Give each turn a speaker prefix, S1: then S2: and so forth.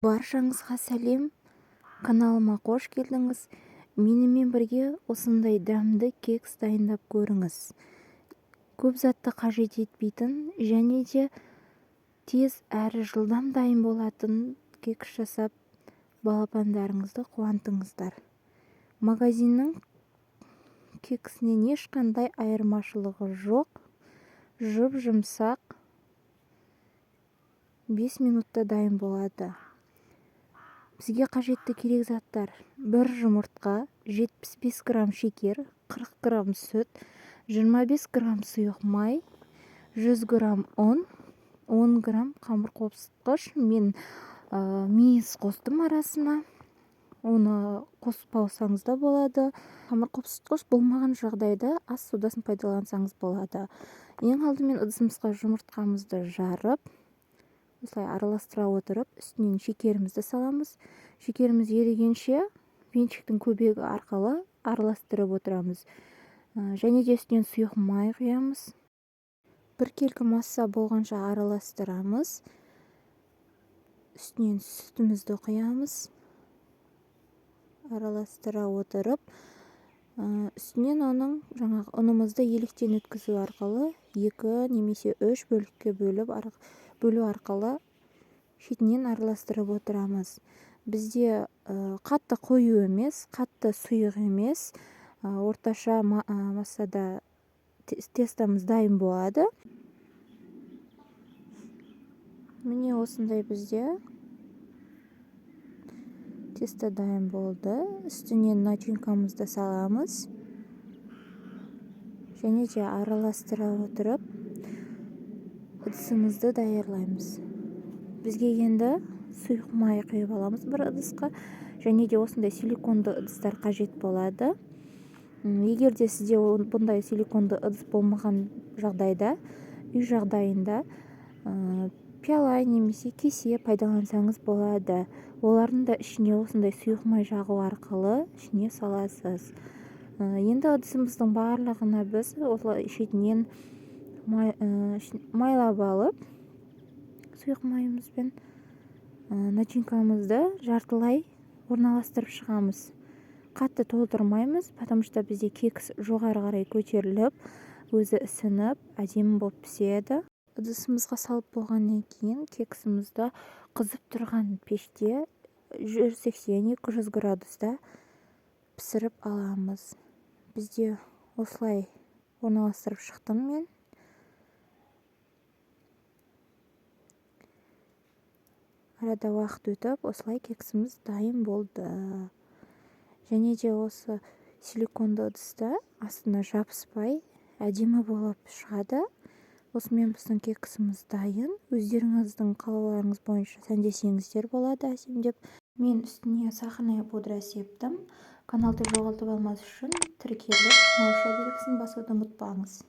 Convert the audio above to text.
S1: Баршаңызға сәлем, каналыма қош келдіңіз. Менімен бірге осындай дәмді кекс дайындап көріңіз. Көп затты қажет етпейтін және де тез әрі жылдам дайын болатын кекс жасап балапандарыңызды қуантыңыздар. Магазиннің кексінен ешқандай айырмашылығы жоқ. Жұп-жұмсақ, 5 минутта дайын болады. Бізге қажетті керек заттар: 1 жұмыртқа, 75 грамм шекер, 40 грамм сүт, 25 грамм сұйық май, 100 грамм ұн, 10 грамм қамыр қопсытқыш. Мен мейіз қостым арасына. Оны қоспаусаңыз да болады. Қамыр қопсытқыш болмаған жағдайда ас содасын пайдалансаңыз болады. Ең алдымен ыдысымызға жұмыртқамызды жарып, осылай араластыра отырып, үстінен шекерімізді саламыз. Шекеріміз ерігенше венчиктің көбегі арқылы араластырып отырамыз. Және де үстінен сұйық май құямыз. Біркелкі масса болғанша араластырамыз. Үстінен сүтімізді құямыз. Араластыра отырып, үстінен оның ұнымызды електен өткізу арқылы 2 немесе 3 бөлікке бөлу арқылы шетінен араластырып отырамыз. Бізде қатты қою емес, қатты сұйық емес, орташа массада тестамыз дайын болады. Міне осындай бізде тесто дайын болды. Үстінен начинкамызды саламыз. Және де араластыра отырып, ыдысымызды даярлаймыз. Бізге енді сұйық май құйып аламыз бір ыдысқа. Және де осындай силиконды ыдыстар қажет болады. Егер де сізде бұндай силиконды ыдыс болмаған жағдайда, үй жағдайында пиала немесе кесе пайдалансаңыз болады. Олардың да ішіне осындай сұйық май жағу арқылы ішіне саласыз. Енді ыдысымыздың барлығына біз осылай шетінен майлап алып, сұйық майымызбен начинкамызды жартылай орналастырып шығамыз. Қатты толтырмаймыз, потому что бізде кекс жоғары қарай көтеріліп, өзі ісініп, әдемі болып піседі. Ыдысымызға салып болғаннан кейін кексімізді қызып тұрған пеште 180-200 градуста пісіріп аламыз. Бізде осылай орналастырып шықтым мен. Арада уақыт өтіп, осылай кексіміз дайын болды. Және де осы силиконды ыдыста астына жабыспай әдемі болып шығады. Осымен біздің кексіміз дайын. Өздеріңіздің қалауларыңыз бойынша сәндесеңіздер болады әсемдеп. Мен үстіне сахарная пудра септім. Каналды жоғалтып алмас үшін тіркеліп, науша белгісін басуды ұмытпаңыз.